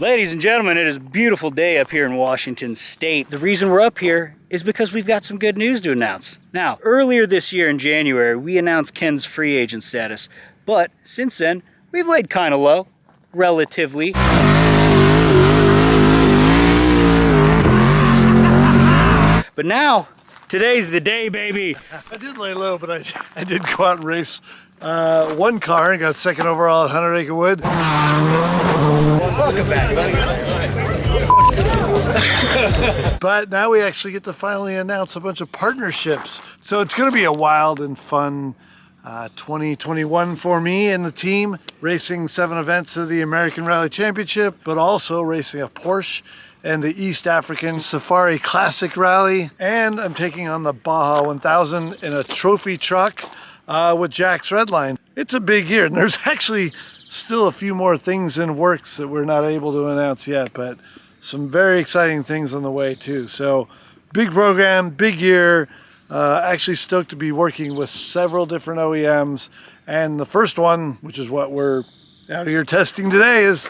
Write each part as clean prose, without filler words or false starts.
Ladies and gentlemen, it is a beautiful day up here in Washington State. The reason we're up here is because we've got some good news to announce. Now, earlier this year in January, we announced Ken's free agent status, but since then, we've laid kind of low, relatively. But now, today's the day, baby. I did lay low, but I did go out and race one car and got second overall at 100 Acre Wood. Welcome back, buddy. But now we actually get to finally announce a bunch of partnerships. So it's going to be a wild and fun 2021 for me and the team, racing 7 events of the American Rally Championship, but also racing a Porsche and the East African Safari Classic Rally. And I'm taking on the Baja 1000 in a trophy truck with Jack's Redline. It's a big year, and there's actually still a few more things in works that we're not able to announce yet, but some very exciting things on the way too. So big program, big year. Actually stoked to be working with several different OEMs. And the first one, which is what we're out here testing today, is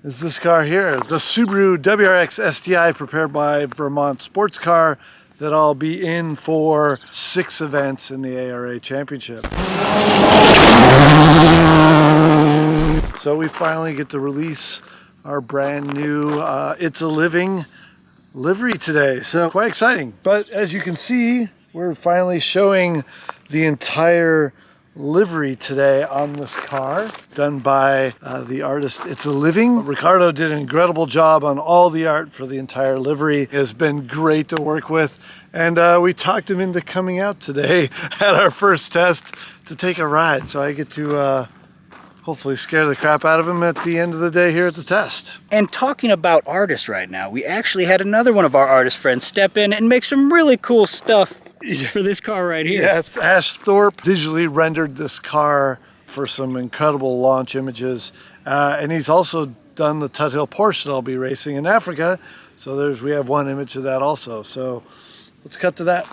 this car here, the Subaru WRX STi, prepared by Vermont Sports Car, that I'll be in for 6 events in the ARA Championship. So we finally get to release our brand new It's a Living livery today. So quite exciting. But as you can see, we're finally showing the entire livery today on this car, done by the artist It's a Living. Ricardo did an incredible job on all the art for the entire livery. It has been great to work with, and we talked him into coming out today at our first test to take a ride, so I get to hopefully scare the crap out of him at the end of the day here at the test. And talking about artists right now, we actually had another one of our artist friends step in and make some really cool stuff for this car right here. Yeah, it's Ash Thorpe digitally rendered this car for some incredible launch images. And he's also done the Tuthill Porsche that I'll be racing in Africa. So we have one image of that also. So let's cut to that.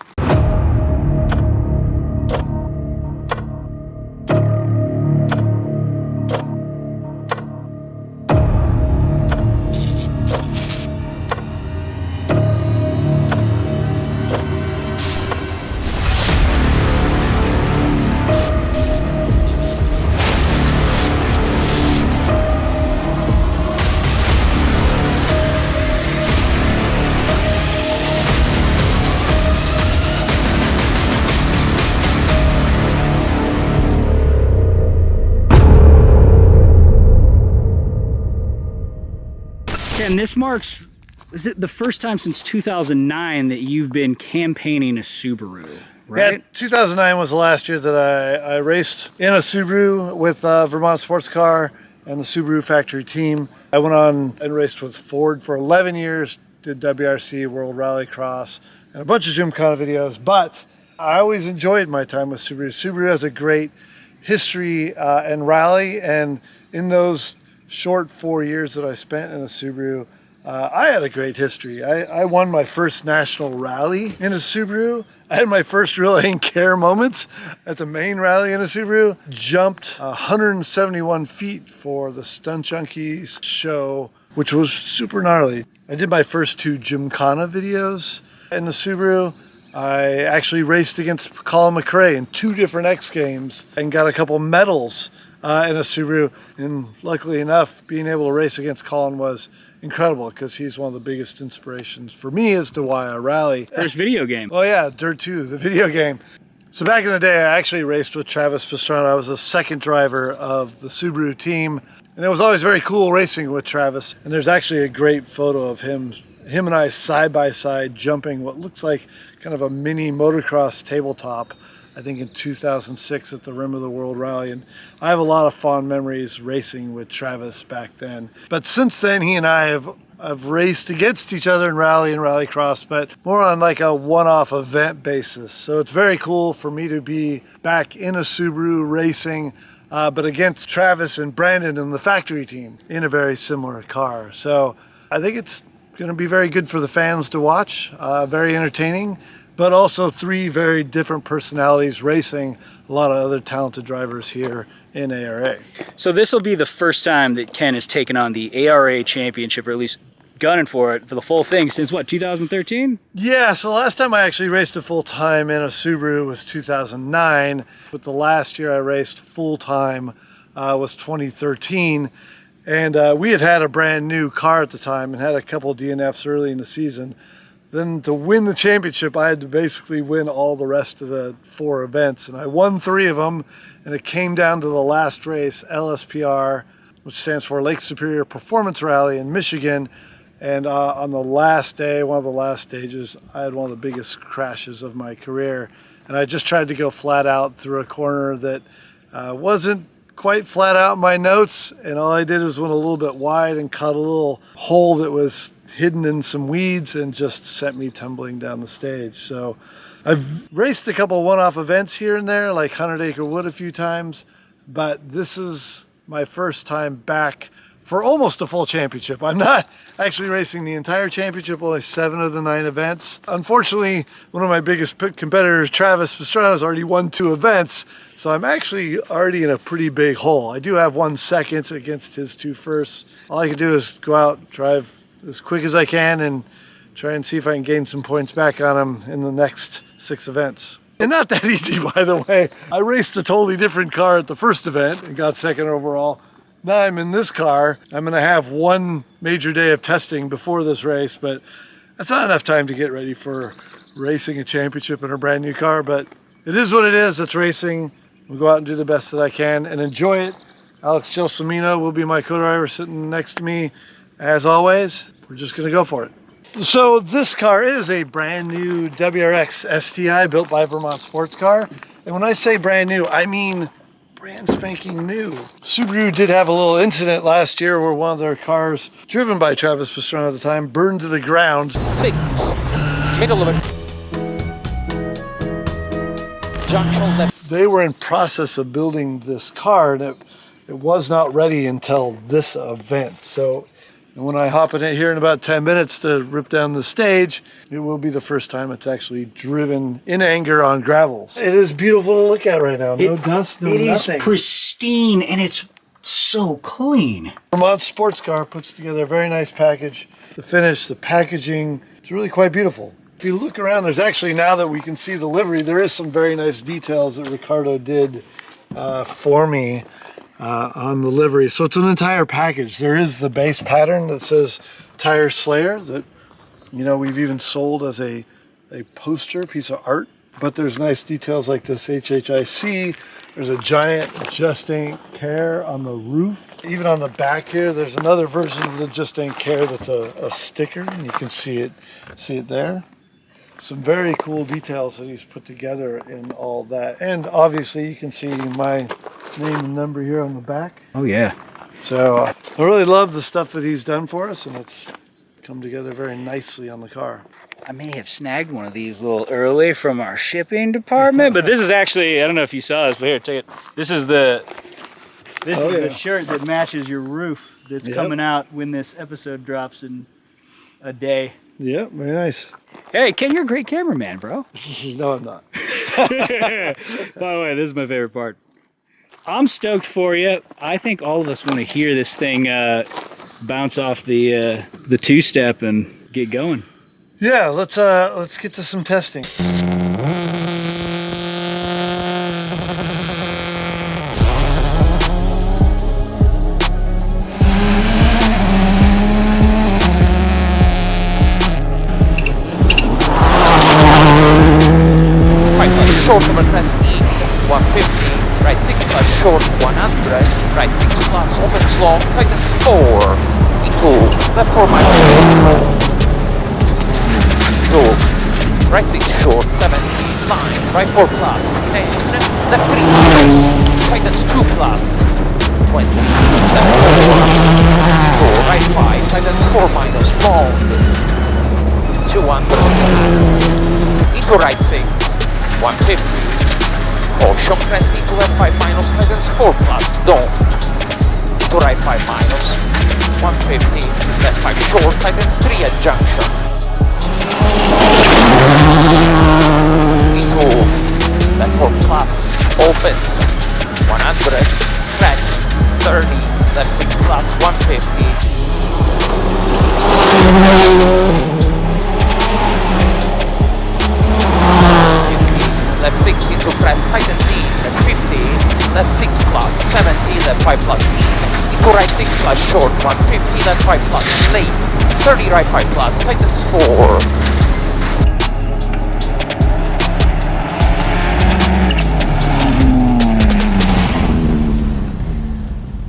And this marks, is it the first time since 2009 that you've been campaigning a Subaru, right? Yeah, 2009 was the last year that I raced in a Subaru with Vermont Sports Car and the Subaru factory team. I went on and raced with Ford for 11 years, did WRC, World Rallycross, and a bunch of Gymkhana videos, but I always enjoyed my time with Subaru. Subaru has a great history and rally, and in those short 4 years that I spent in a Subaru, I had a great history. I won my first national rally in a Subaru. I had my first real in-care moment at the main rally in a Subaru. Jumped 171 feet for the Stunt Junkies show, which was super gnarly. I did my first 2 Gymkhana videos in the Subaru. I actually raced against Colin McRae in 2 different X Games and got a couple medals in a Subaru, and luckily enough, being able to race against Colin was incredible because he's one of the biggest inspirations for me as to why I rally. First video game. Oh yeah, Dirt 2, the video game. So back in the day, I actually raced with Travis Pastrana. I was the second driver of the Subaru team, and it was always very cool racing with Travis. And there's actually a great photo of him and I side by side jumping what looks like kind of a mini motocross tabletop, I think in 2006 at the Rim of the World Rally. And I have a lot of fond memories racing with Travis back then. But since then, he and I have raced against each other in rally and rallycross, but more on like a one-off event basis. So it's very cool for me to be back in a Subaru racing, but against Travis and Brandon and the factory team in a very similar car. So I think it's going to be very good for the fans to watch, very entertaining. But also 3 very different personalities racing a lot of other talented drivers here in ARA. So this will be the first time that Ken has taken on the ARA championship, or at least gunning for it for the full thing since what, 2013? Yeah, so the last time I actually raced it full time in a Subaru was 2009, but the last year I raced full time was 2013. And we had a brand new car at the time and had a couple DNFs early in the season. Then to win the championship, I had to basically win all the rest of the 4 events. And I won 3 of them, and it came down to the last race, LSPR, which stands for Lake Superior Performance Rally in Michigan. And on the last day, one of the last stages, I had one of the biggest crashes of my career. And I just tried to go flat out through a corner that wasn't quite flat out in my notes. And all I did was went a little bit wide and caught a little hole that was hidden in some weeds and just sent me tumbling down the stage. So I've raced a couple one-off events here and there, like 100 Acre Wood a few times, but this is my first time back for almost a full championship. I'm not actually racing the entire championship, only 7 of the 9 events. Unfortunately, one of my biggest competitors, Travis Pastrana, has already won 2 events, so I'm actually already in a pretty big hole. I do have 1 second against his 2 firsts. All I can do is go out, drive as quick as I can, and try and see if I can gain some points back on him in the next 6 events. And not that easy, by the way. I raced a totally different car at the first event and got 2nd overall. Now I'm in this car. I'm gonna have 1 major day of testing before this race, but that's not enough time to get ready for racing a championship in a brand new car, but it is what it is. It's racing. We'll go out and do the best that I can and enjoy it. Alex Gelsomino will be my co-driver sitting next to me. As always, we're just gonna go for it. So this car is a brand new WRX STi built by Vermont Sports Car. And when I say brand new, I mean brand spanking new. Subaru did have a little incident last year where one of their cars, driven by Travis Pastrana at the time, burned to the ground. Middle of it. Junction left. They were in process of building this car, and it was not ready until this event. So when I hop in it here in about 10 minutes to rip down the stage, it will be the first time it's actually driven in anger on gravels. It is beautiful to look at right now. No dust, no nothing. It is pristine and it's so clean. Vermont Sports Car puts together a very nice package. The finish, the packaging, it's really quite beautiful. If you look around, there's actually, now that we can see the livery, there is some very nice details that Ricardo did for me on the livery. So it's an entire package. There is the base pattern that says Tire Slayer that, you know, we've even sold as a poster piece of art, but there's nice details like this HHIC. There's a giant Just Ain't Care on the roof. Even on the back here, there's another version of the Just Ain't Care that's a sticker, and you can see it there. Some very cool details that he's put together in all that. And obviously you can see my name and number here on the back. Oh yeah. So I really love the stuff that he's done for us, and it's come together very nicely on the car. I may have snagged one of these a little early from our shipping department, but this is actually, I don't know if you saw this, but here, take it. This is the shirt that matches your roof that's coming out when this episode drops in a day. Yeah, very nice. Hey, Ken, you're a great cameraman, bro. No, I'm not. By the way, this is my favorite part. I'm stoked for you. I think all of us want to hear this thing bounce off the 2-step and get going. Yeah, let's get to some testing. Short over 20, 150, right 6 plus short 100, right 6 plus opens long, tightens 4, into left 4 minus 2, right 6 short 70, line, right 4 plus 10, left 3 tightens 2 plus 20, left 4, right 5, tightens 4 minus long, 200, into right 6, 150, caution, press into left 5 minus, tightens 4 plus, don't, into right 5 minus, 150, left 5 short, tightens 3 at junction, into left 4 plus, opens, 100, Left 6 into press, tighten D, left 50, left 6 plus, 70, left 5 plus D, into right 6 plus, short 150, left 5 plus, late, 30, right 5 plus, tightens 4.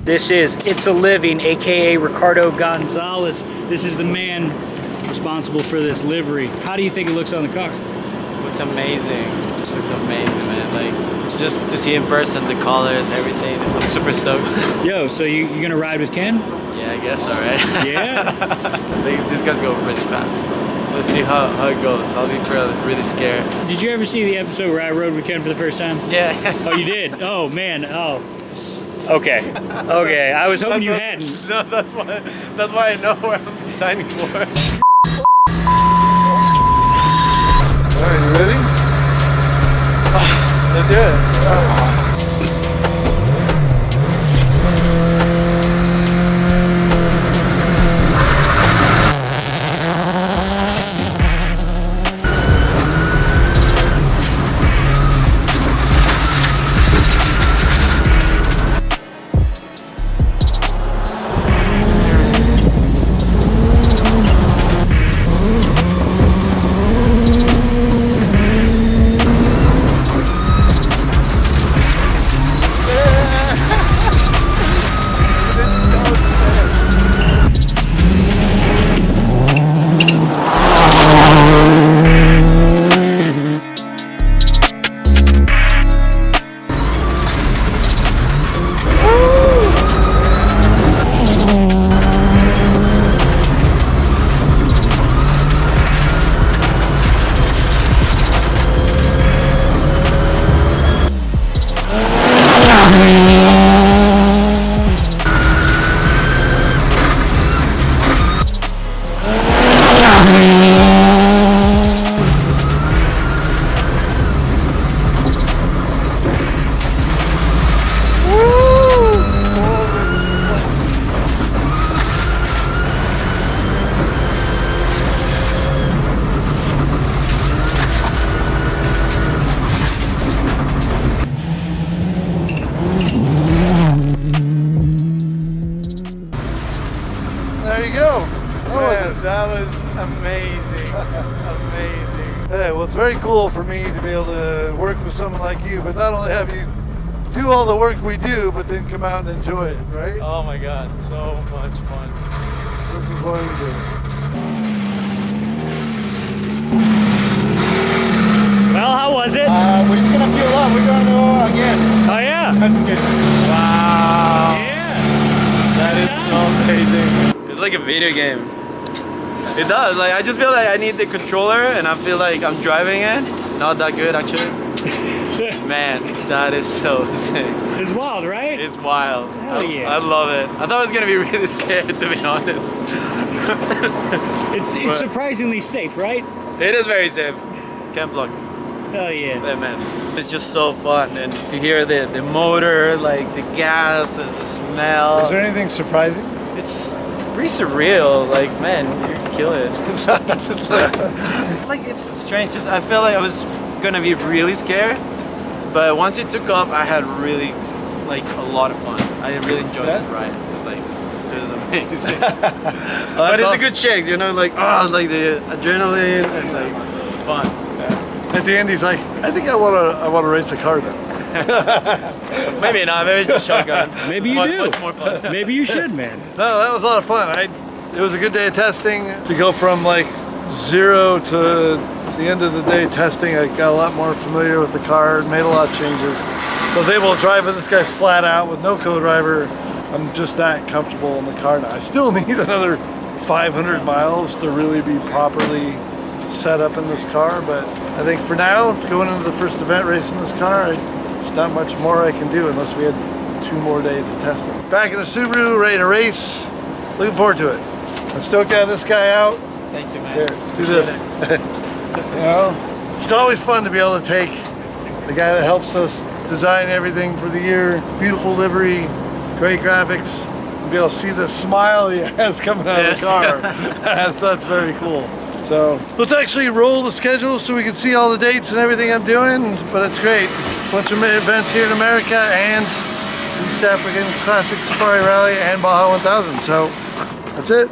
This is It's a Living, aka Ricardo Gonzalez. This is the man responsible for this livery. How do you think it looks on the car? Looks amazing. Looks amazing, man. Like, just to see in person, the colors, everything. I'm super stoked. Yo, so you gonna ride with Ken? Yeah, I guess, alright. Yeah? These guys go really fast. So let's see how it goes. I'll be really scared. Did you ever see the episode where I rode with Ken for the first time? Yeah. Oh, you did? Oh, man. Oh. Okay. Okay. I was hoping you hadn't. No, that's why I know where I'm signing for. Alright, you ready? Let's do it. There you go. Man, that was amazing. Amazing. Hey, well, it's very cool for me to be able to work with someone like you, but not only have you do all the work we do, but then come out and enjoy it, right? Oh my god, so much fun. This is what we do. Well, how was it? We're just gonna fuel up. We're gonna go again. Oh, yeah. That's good. Wow. Yeah. That is so amazing. It's like a video game. It does. Like, I just feel like I need the controller and I feel like I'm driving it. Not that good actually. Man, that is so sick. It's wild, right? It's wild. Hell yeah. I love it. I thought I was gonna be really scared, to be honest. It's surprisingly safe, right? It is very safe. Can't block. Hell yeah. Yeah, man. It's just so fun, and to hear the motor, like the gas and the smell. Is there anything surprising? It's pretty surreal. Like, man, you kill it. Like, it's strange. Just I felt like I was gonna be really scared, but once it took off, I had really like a lot of fun. I really enjoyed the ride. Like, it was amazing. But it's a good shake, you know, like like the adrenaline and like fun. At the end, he's like, "I think I wanna race a car now." Maybe not. Maybe just shotgun. Maybe you do. Much more fun. Maybe you should, man. No, that was a lot of fun. It was a good day of testing. To go from like 0 to the end of the day testing, I got a lot more familiar with the car, made a lot of changes. I was able to drive with this guy flat out with no co-driver. I'm just that comfortable in the car now. I still need another 500 miles to really be properly set up in this car, but I think for now, going into the first event racing this car, there's not much more I can do unless we had 2 more days of testing. Back in a Subaru, ready to race. Looking forward to it. I'm stoked to have this guy out. Thank you, man. Here, do this. You know, it's always fun to be able to take the guy that helps us design everything for the year. Beautiful livery, great graphics. and be able to see the smile he has coming out of the car. So that's very cool. So let's actually roll the schedule so we can see all the dates and everything I'm doing, but it's great. A bunch of events here in America and East African Classic Safari Rally and Baja 1000. So that's it.